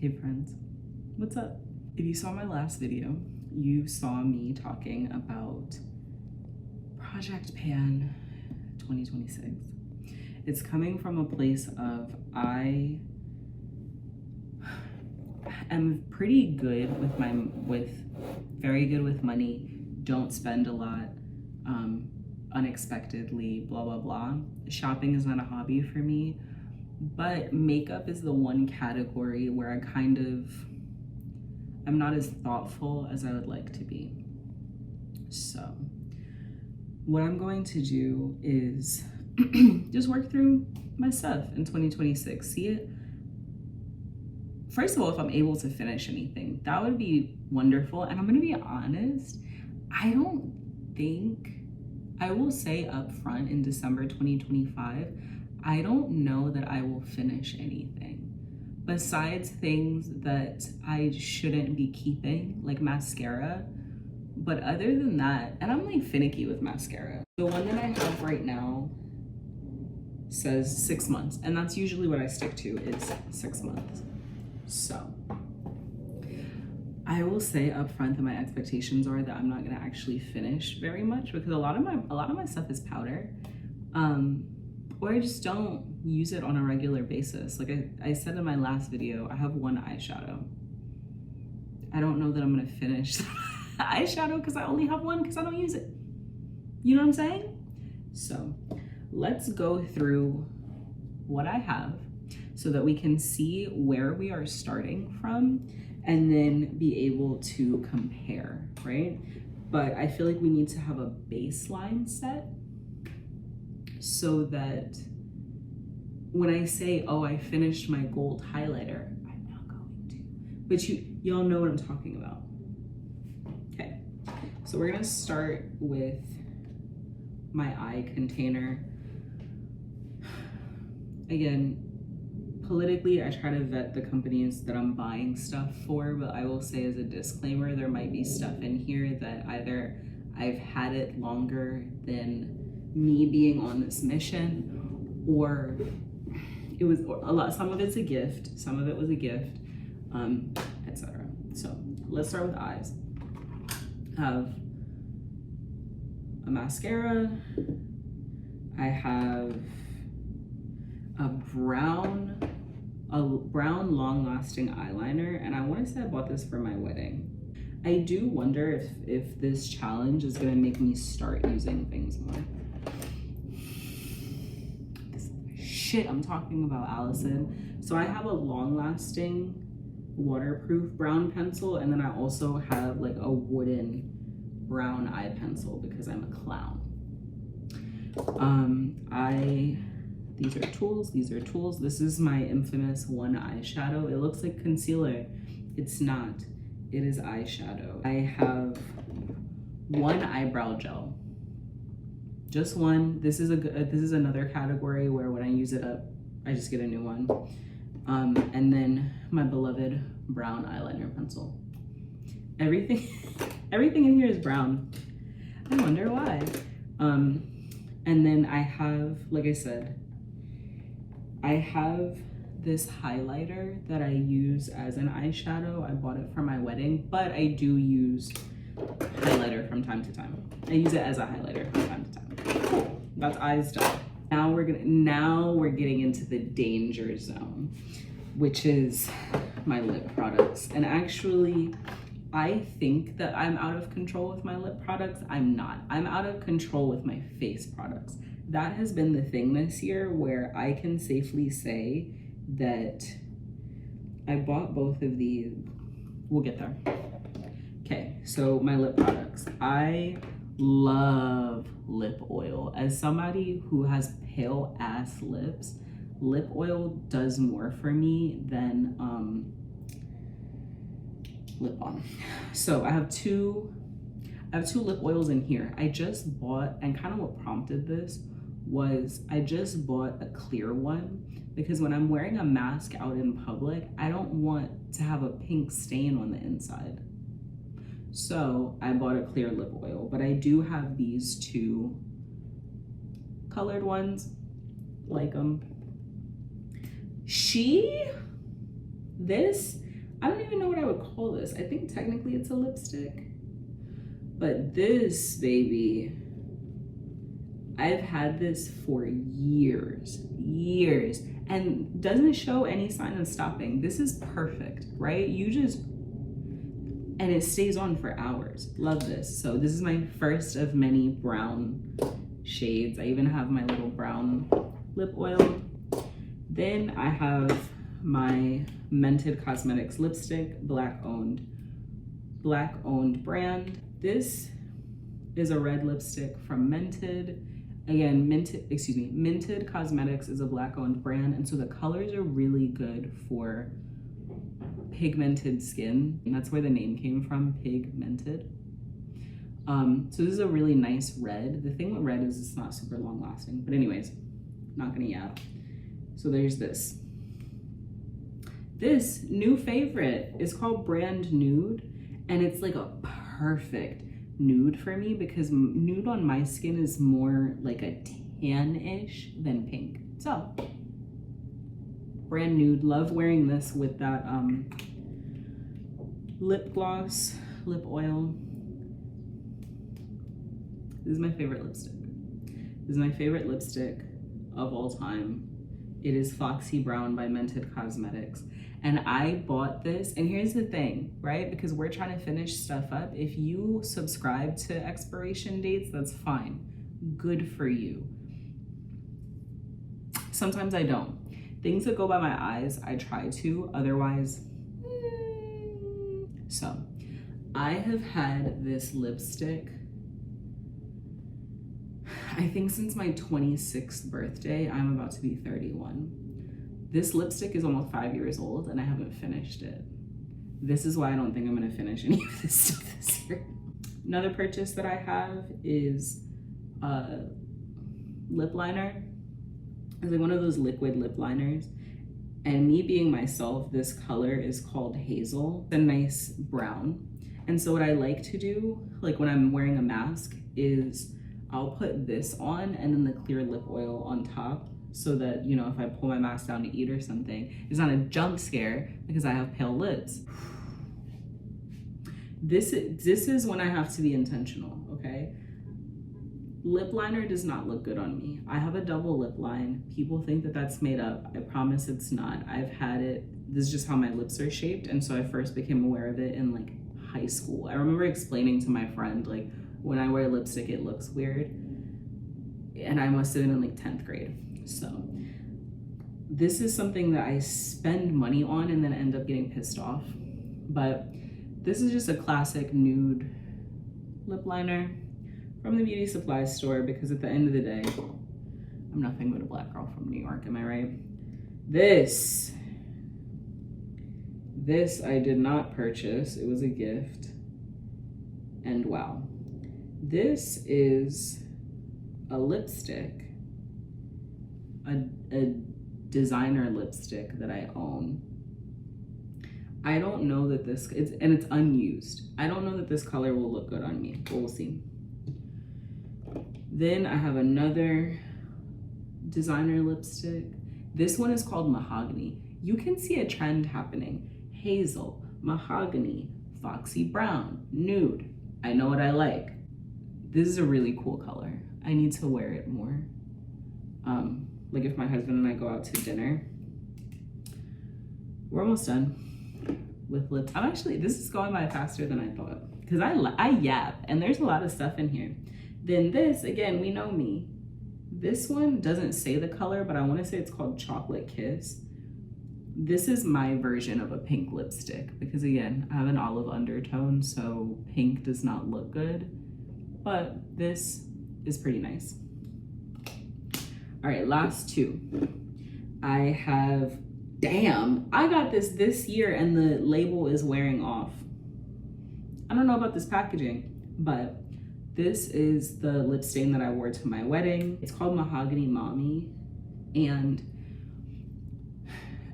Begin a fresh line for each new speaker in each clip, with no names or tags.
Hey friends, what's up? If you saw my last video, you saw me talking about Project Pan 2026. It's coming from a place of I am pretty good with very good with money, don't spend a lot, unexpectedly, blah, blah, blah. Shopping is not a hobby for me, but makeup is the one category where I'm not as thoughtful as I would like to be. So what I'm going to do is just work through my stuff in 2026. See it. First of all, if I'm able to finish anything, that would be wonderful. And I'm going to be honest, I will say up front in December 2025, I don't know that I will finish anything besides things that I shouldn't be keeping, like mascara. But other than that, and I'm like finicky with mascara. The one that I have right now says 6 months, and that's usually what I stick to, is 6 months. So I will say up front that my expectations are that I'm not gonna actually finish very much because a lot of my stuff is powder. Or I just don't use it on a regular basis. Like I said in my last video, I have one eyeshadow. I don't know that I'm gonna finish eyeshadow because I only have one because I don't use it. You know what I'm saying? So let's go through what I have so that we can see where we are starting from and then be able to compare, right? But I feel like we need to have a baseline set so that when I say, oh, I finished my gold highlighter, I'm not going to, but y'all know what I'm talking about. Okay, so we're gonna start with my eye container. Again, politically, I try to vet the companies that I'm buying stuff for, but I will say as a disclaimer, there might be stuff in here that either I've had it longer than me being on this mission, or it was a lot. Some of it's a gift, some of it was a gift, etc. So let's start with eyes. I have a mascara. I have a brown long-lasting eyeliner, and I want to say I bought this for my wedding. I do wonder if this challenge is gonna make me start using things more. Shit, I'm talking about Allison. So I have a long-lasting waterproof brown pencil, and then I also have like a wooden brown eye pencil because I'm a clown. These are tools. This is my infamous one eyeshadow. It looks like concealer. It's not. It is eyeshadow. I have one eyebrow gel. Just one. This is another category where when I use it up, I just get a new one. And then my beloved brown eyeliner pencil. Everything in here is brown. I wonder why. And then I have, like I said, I have this highlighter that I use as an eyeshadow. I bought it for my wedding, but I do use highlighter from time to time. I use it as a highlighter from time to time. Cool, that's eyes done. Now we're getting into the danger zone, which is my lip products. And actually, I think that I'm out of control with my lip products. I'm not. I'm out of control with my face products. That has been the thing this year where I can safely say that I bought both of these. We'll get there. Okay, so my lip products. I love lip oil. As somebody who has pale ass lips, lip oil does more for me than lip balm. So I have two lip oils in here. I just bought, and kind of what prompted this was I just bought a clear one because when I'm wearing a mask out in public, I don't want to have a pink stain on the inside. So I bought a clear lip oil, but I do have these two colored ones, like them. This I don't even know what I would call this. I think technically it's a lipstick. But this baby, I've had this for years, and doesn't show any sign of stopping. This is perfect, right? And it stays on for hours. Love this. So this is my first of many brown shades. I even have my little brown lip oil. Then I have my Mented Cosmetics lipstick, black owned brand. This is a red lipstick from Mented. Again, Mented Cosmetics is a black owned brand, and so the colors are really good for pigmented skin, and that's where the name came from, pigmented. So this is a really nice red. The thing with red is it's not super long lasting, but anyways, not gonna yap. So there's this. This new favorite is called Brand Nude, and it's like a perfect nude for me because nude on my skin is more like a tan-ish than pink. So Brand Nude, love wearing this with that lip gloss, lip oil. This is my favorite lipstick. This is my favorite lipstick of all time. It is Foxy Brown by Mented Cosmetics. And I bought this, and here's the thing, right? Because we're trying to finish stuff up. If you subscribe to expiration dates, that's fine. Good for you. Sometimes I don't. Things that go by my eyes, I try to, otherwise, So, I have had this lipstick, I think since my 26th birthday. I'm about to be 31. This lipstick is almost 5 years old and I haven't finished it. This is why I don't think I'm gonna finish any of this stuff this year. Another purchase that I have is a lip liner. It's like one of those liquid lip liners. And me being myself, this color is called Hazel. It's a nice brown. And so what I like to do, like when I'm wearing a mask, is I'll put this on and then the clear lip oil on top so that, you know, if I pull my mask down to eat or something, it's not a jump scare because I have pale lips. This is when I have to be intentional, okay? Lip liner does not look good on me. I have a double lip line. People think that that's made up. I promise it's not. I've had it. This is just how my lips are shaped. And so I first became aware of it in like high school. I remember explaining to my friend, like, when I wear lipstick, it looks weird. And I must have been in like 10th grade. So this is something that I spend money on and then end up getting pissed off. But this is just a classic nude lip liner from the beauty supply store, because at the end of the day, I'm nothing but a black girl from New York, am I right? This I did not purchase, it was a gift. And wow. This is a lipstick, a designer lipstick that I own. I don't know that it's unused. I don't know that this color will look good on me, but we'll see. Then I have another designer lipstick. This one is called Mahogany. You can see a trend happening. Hazel, Mahogany, Foxy Brown, Nude. I know what I like. This is a really cool color. I need to wear it more. Like if my husband and I go out to dinner. We're almost done with lips. This is going by faster than I thought, because I yap and there's a lot of stuff in here. Then this, again, we know me. This one doesn't say the color, but I want to say it's called Chocolate Kiss. This is my version of a pink lipstick because, again, I have an olive undertone, so pink does not look good, but this is pretty nice. All right, last two. I have, damn, I got this year and the label is wearing off. I don't know about this packaging, but this is the lip stain that I wore to my wedding. It's called Mahogany Mommy, and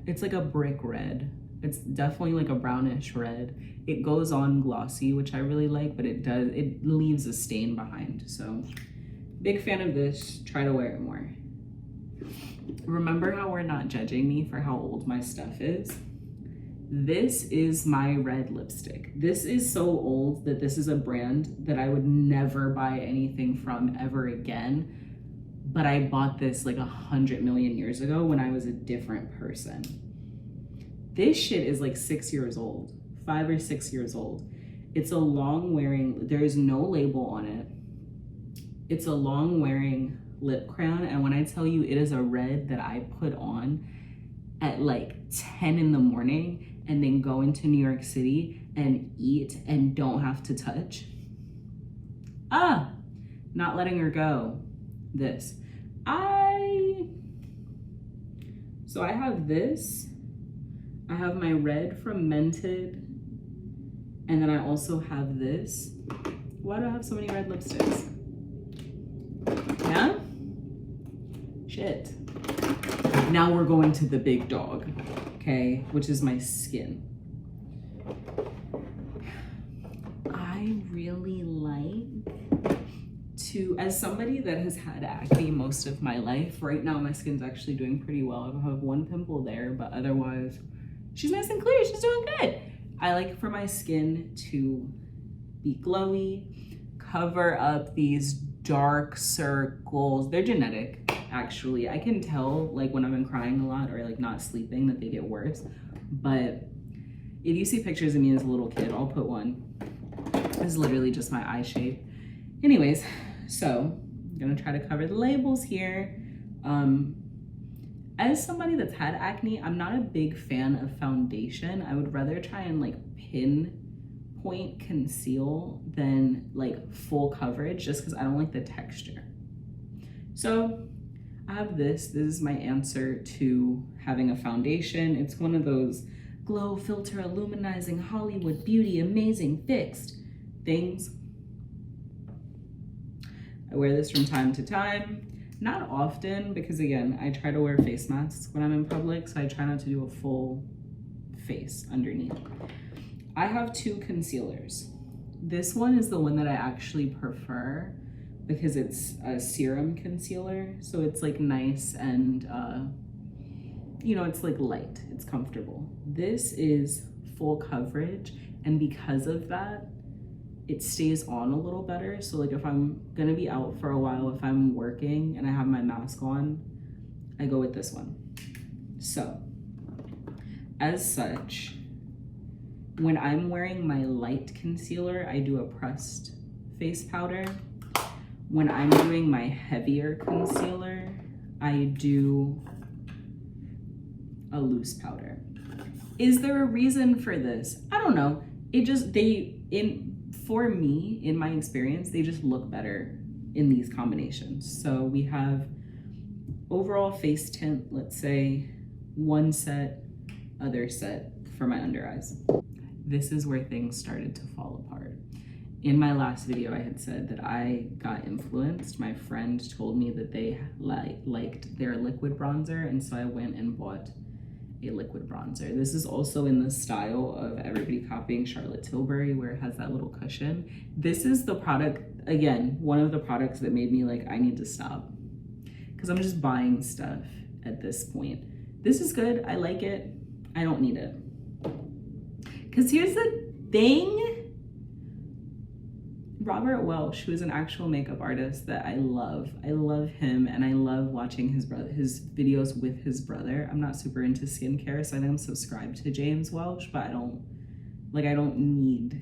it's like a brick red. It's definitely like a brownish red. It goes on glossy, which I really like, but it leaves a stain behind. So big fan of this, try to wear it more. Remember how we're not judging me for how old my stuff is? This is my red lipstick. This is so old that this is a brand that I would never buy anything from ever again. But I bought this like 100 million years ago when I was a different person. This shit is like 6 years old, 5 or 6 years old. It's a long wearing, there is no label on it. It's a long wearing lip crayon. And when I tell you it is a red that I put on at like 10 in the morning and then go into New York City and eat and don't have to touch. Not letting her go. This. So I have this. I have my red from Mented. And then I also have this. Why do I have so many red lipsticks? Yeah? Shit. Now we're going to the big dog, okay? Which is my skin. I really like to, as somebody that has had acne most of my life, right now my skin's actually doing pretty well. I have one pimple there, but otherwise she's nice and clear, she's doing good. I like for my skin to be glowy, cover up these dark circles. They're genetic, actually. I can tell like when I've been crying a lot or like not sleeping that they get worse. But if you see pictures of me as a little kid, I'll put one. It's literally just my eye shape. Anyways, so I'm gonna try to cover the labels here. As somebody that's had acne, I'm not a big fan of foundation. I would rather try and like pinpoint conceal than like full coverage just because I don't like the texture. So I have this. This is my answer to having a foundation. It's one of those glow filter illuminizing Hollywood beauty amazing fixed things. I wear this from time to time. Not often because again, I try to wear face masks when I'm in public, so I try not to do a full face underneath. I have two concealers. This one is the one that I actually prefer because it's a serum concealer. So it's like nice and, you know, it's like light, it's comfortable. This is full coverage. And because of that, it stays on a little better. So like if I'm gonna be out for a while, if I'm working and I have my mask on, I go with this one. So as such, when I'm wearing my light concealer, I do a pressed face powder. When I'm doing my heavier concealer, I do a loose powder. Is there a reason for this? I don't know. It just, for me, in my experience, they just look better in these combinations. So we have overall face tint, let's say one set, other set for my under eyes. This is where things started to fall apart. In my last video, I had said that I got influenced. My friend told me that they liked their liquid bronzer, and so I went and bought a liquid bronzer. This is also in the style of everybody copying Charlotte Tilbury, where it has that little cushion. This is the product, again, one of the products that made me like, I need to stop. Because I'm just buying stuff at this point. This is good, I like it, I don't need it. Because here's the thing, Robert Welsh, who is an actual makeup artist that I love him, and I love watching his videos with his brother. I'm not super into skincare, so I think I'm subscribed to James Welsh, but I don't need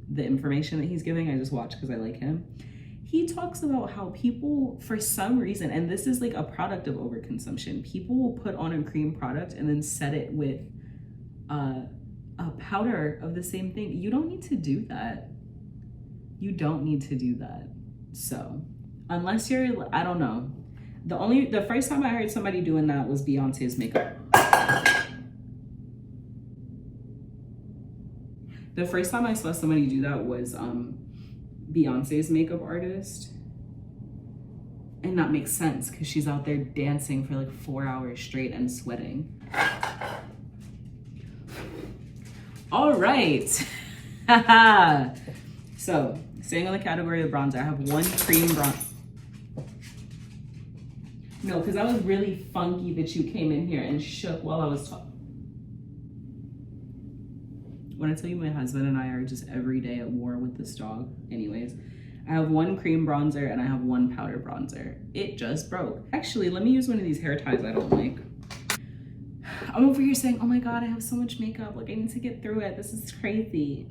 the information that he's giving. I just watch because I like him. He talks about how people, for some reason, and this is like a product of overconsumption, people will put on a cream product and then set it with a powder of the same thing. You don't need to do that. You don't need to do that. So unless you're, I don't know. The first time I heard somebody doing that was Beyonce's makeup. The first time I saw somebody do that was Beyonce's makeup artist. And that makes sense because she's out there dancing for like 4 hours straight and sweating. All right. So, staying on the category of bronzer, I have one cream bronzer. No, because that was really funky that you came in here and shook while I was talking. When I tell you my husband and I are just every day at war with this dog. Anyways, I have one cream bronzer and I have one powder bronzer. It just broke. Actually, let me use one of these hair ties I don't like. I'm over here saying, oh my God, I have so much makeup. Like, I need to get through it. This is crazy.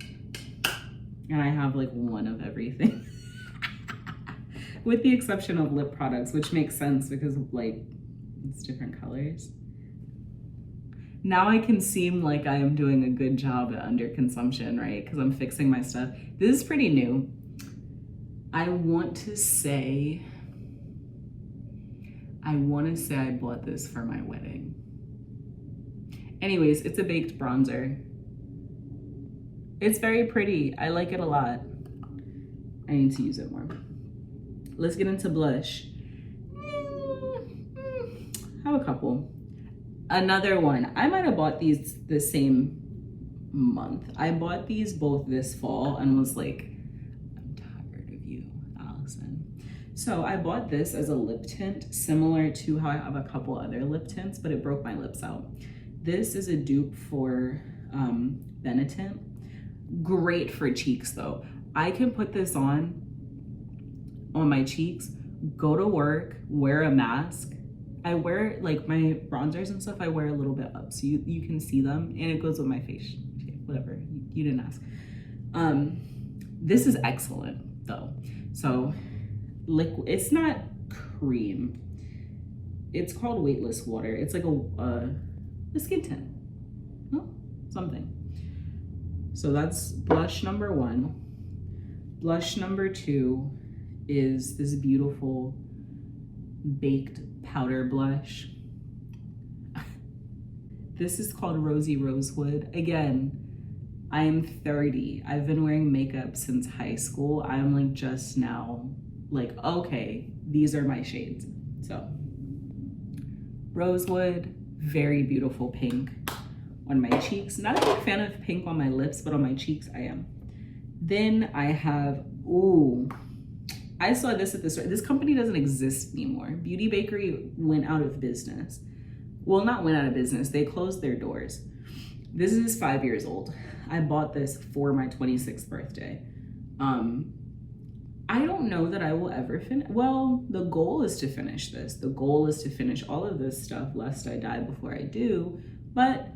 And I have like one of everything. With the exception of lip products, which makes sense because like it's different colors. Now I can seem like I am doing a good job at underconsumption, right? Because I'm fixing my stuff. This is pretty new. I want to say I bought this for my wedding. Anyways, it's a baked bronzer. It's very pretty. I like it a lot. I need to use it more. Let's get into blush. I have a couple. Another one. I might have bought these the same month. I bought these both this fall and was like, I'm tired of you, Allison. So I bought this as a lip tint, similar to how I have a couple other lip tints, but it broke my lips out. This is a dupe for Benetint. Great for cheeks though. I can put this on my cheeks, go to work, wear a mask. I wear like my bronzers and stuff, I wear a little bit up so you can see them, and it goes with my face. Whatever, you didn't ask. This is excellent though. So liquid, it's not cream. It's called Weightless Water. It's like a skin tint, no? Something. So that's blush number 1. Blush number 2 is this beautiful baked powder blush. This is called Rosy Rosewood. Again, I am 30. I've been wearing makeup since high school. I'm like just now like, okay, these are my shades. So Rosewood, very beautiful pink on my cheeks. Not a big fan of pink on my lips, but on my cheeks I am. Then I have, ooh, I saw this at the store. This company doesn't exist anymore. Beauty Bakery went out of business. Well, not went out of business, they closed their doors. This is 5 years old. I bought this for my 26th birthday. I don't know that I will ever finish. Well, the goal is to finish this. The goal is to finish all of this stuff lest I die before I do. But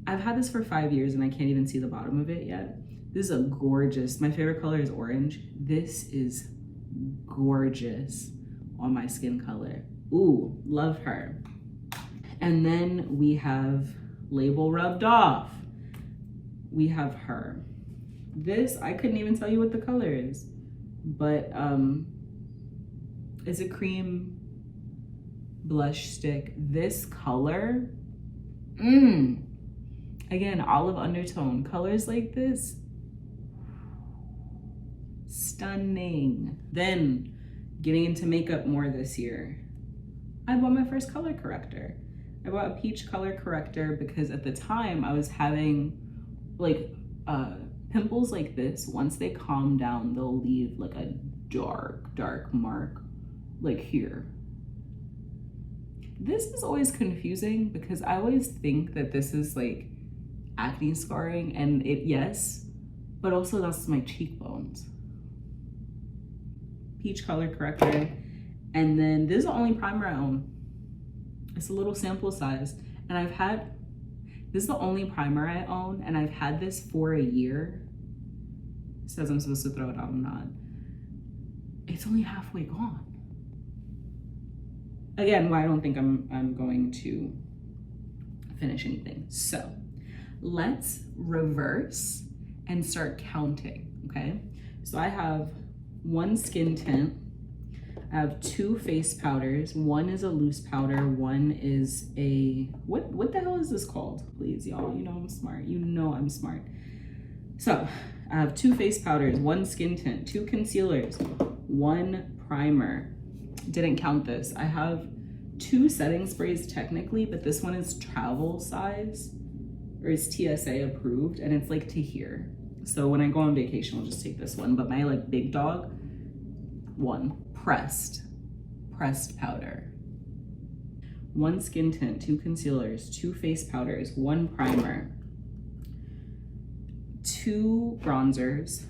I've had this for 5 years and I can't even see the bottom of it yet. This is a gorgeous, my favorite color is orange. This is gorgeous on my skin color. Ooh, love her. And then we have Label Rubbed Off. We have her. This, I couldn't even tell you what the color is, but it's a cream blush stick. This color, again, olive undertone. Colors like this, stunning. Then getting into makeup more this year, I bought my first color corrector. I bought a peach color corrector because at the time I was having like pimples like this. Once they calm down, they'll leave like a dark mark like here. This is always confusing because I always think that this is like acne scarring, and it, yes, but also that's my cheekbones. Peach color corrector. And then this is the only primer I own. It's a little sample size, and this is the only primer I own, and I've had this for a year. It says I'm supposed to throw it out, I'm not. It's only halfway gone. Again, why I don't think I'm going to finish anything. So let's reverse and start counting, okay? So I have one skin tint, I have 2 face powders. One is a loose powder, one is a, what the hell is this called? Please, y'all, you know I'm smart. You know I'm smart. So I have 2 face powders, 1 skin tint, 2 concealers, 1 primer. Didn't count this. I have 2 setting sprays technically, but this one is travel size, or is TSA approved, and it's like to here. So when I go on vacation, I'll just take this one. But my like big dog, 1 pressed powder, 1 skin tint, 2 concealers, 2 face powders, 1 primer, 2 bronzers.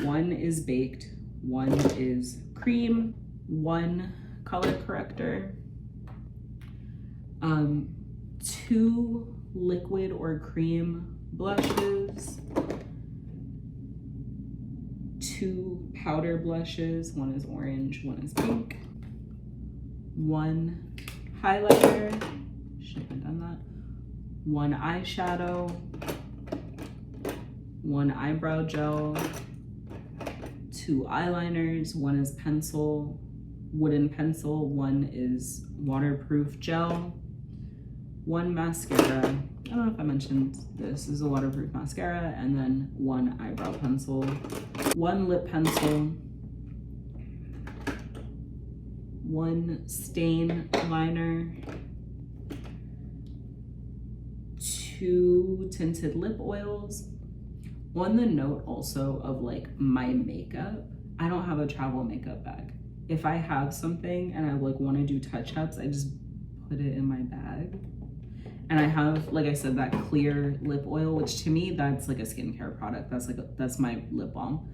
One is baked, one is cream, 1 color corrector, 2 liquid or cream blushes, 2 powder blushes, one is orange, one is pink, 1 highlighter, shouldn't have done that, 1 eyeshadow, 1 eyebrow gel, 2 eyeliners, 1 is pencil, wooden pencil, 1 is waterproof gel, 1 mascara. I don't know if I mentioned this is a waterproof mascara, and then 1 eyebrow pencil, 1 lip pencil, 1 stain liner, 2 tinted lip oils. On the note also of like my makeup, I don't have a travel makeup bag. If I have something and I like want to do touch-ups, I just put it in my bag. And I have, like I said, that clear lip oil, which to me, that's like a skincare product. That's my lip balm.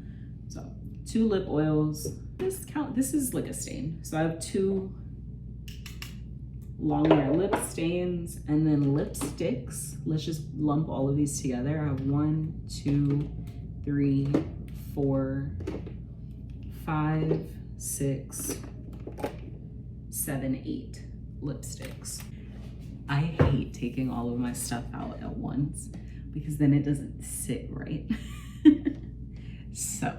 So 2 lip oils. This is like a stain. So I have 2 longer lip stains and then lipsticks. Let's just lump all of these together. I have 1, 2, 3, 4, 5, 6, 7, 8 lipsticks. I hate taking all of my stuff out at once because then it doesn't sit right. So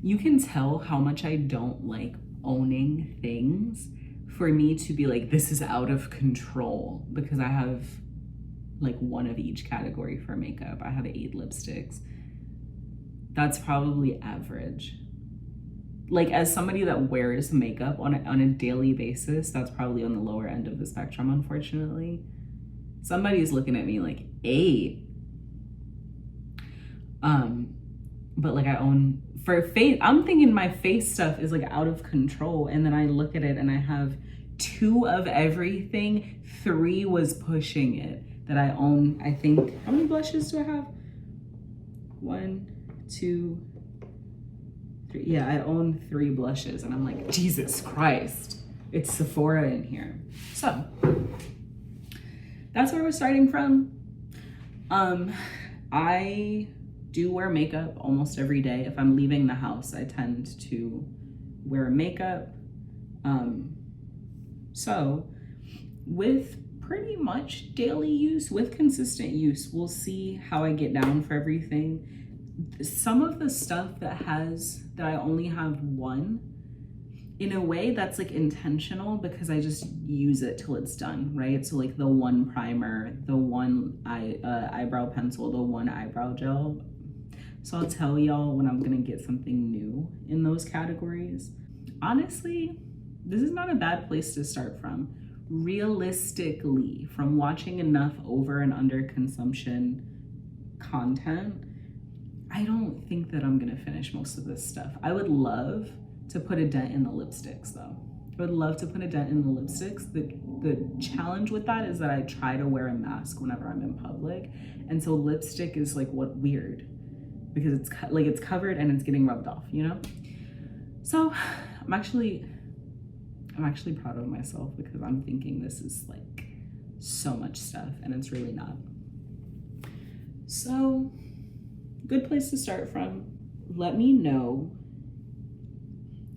you can tell how much I don't like owning things for me to be like, this is out of control, because I have like 1 of each category for makeup. I have 8 lipsticks. That's probably average. Like, as somebody that wears makeup on a daily basis, that's probably on the lower end of the spectrum, unfortunately. Somebody's looking at me like 8. But like I own, for face, I'm thinking my face stuff is like out of control. And then I look at it and I have 2 of everything. 3 was pushing it that I own. I think, how many blushes do I have? 1, 2, 3. Yeah, I own 3 blushes and I'm like, Jesus Christ, it's Sephora in here. So that's where we're starting from. I do wear makeup almost every day. If I'm leaving the house, I tend to wear makeup. So with pretty much daily use, with consistent use, we'll see how I get down for everything. Some of the stuff that I only have 1, in a way that's like intentional because I just use it till it's done, right? So like the 1 primer, the 1 eyebrow pencil, the 1 eyebrow gel. So I'll tell y'all when I'm gonna get something new in those categories. Honestly, this is not a bad place to start from. Realistically, from watching enough over and under consumption content, I don't think that I'm gonna finish most of this stuff. I would love to put a dent in the lipsticks though. I would love to put a dent in the lipsticks. The challenge with that is that I try to wear a mask whenever I'm in public. And so lipstick is like weird because it's covered and it's getting rubbed off, you know? So I'm actually proud of myself because I'm thinking this is like so much stuff and it's really not. So good place to start from. Let me know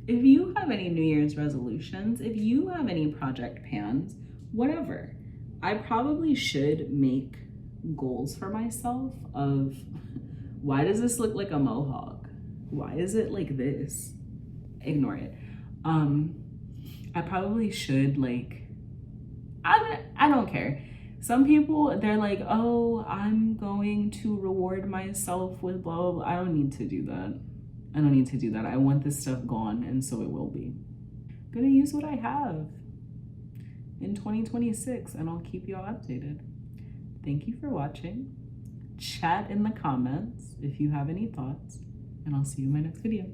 if you have any New Year's resolutions, if you have any project plans, whatever. I probably should make goals for myself of, why does this look like a mohawk? Why is it like this? Ignore it. I probably should like, I don't care. Some people, they're like, oh, I'm going to reward myself with blah, blah, blah. I don't need to do that. I don't need to do that. I want this stuff gone, and so it will be. I'm gonna use what I have in 2026, and I'll keep y'all updated. Thank you for watching. Chat in the comments if you have any thoughts, and I'll see you in my next video.